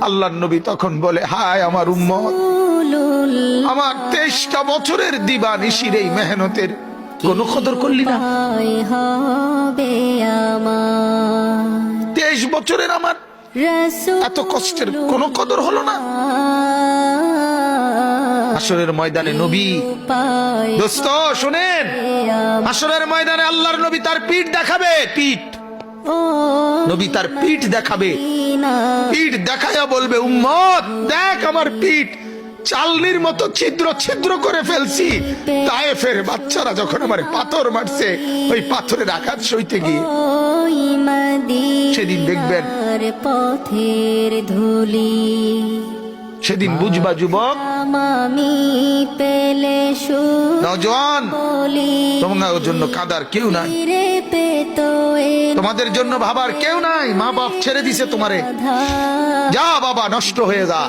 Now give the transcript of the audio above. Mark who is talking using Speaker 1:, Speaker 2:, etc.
Speaker 1: আল্লাহর নবী তখন বলে, হায় আমার উম্মত, আমার 23টা বছরের দিবানিশির এই মেহনতের কোনো কদর করলি না? 23 বছরের আমার এত কষ্টের কোনো কদর হলো না? হাসরের ময়দানে নবী, দোস্ত শুনেন, হাসরের ময়দানে আল্লাহর নবী তার পিঠ দেখাবে, পিঠ, নবী তার পিঠ দেখাবে, পিঠ দেখায়া বলবে, উম্মত দেখ আমার পিঠ চালনির মতো ছিদ্র ছিদ্র করে ফেলছি। তায়েফের বাচ্চারা যখন আমার পাথর মারছে, ওই পাথরের আঘাত সইতে গিয়ে। সেদিন দেখবেন,
Speaker 2: পথের ধুলি,
Speaker 1: সেদিন বুঝবা যুবক, নওজোয়ান, তোমার জন্য কাঁদার কেউ নাই, তোমাদের জন্য ভাবার কেউ নাই। মা বাপ ছেড়ে দিছে তোমারে, যা বাবা নষ্ট হয়ে যা।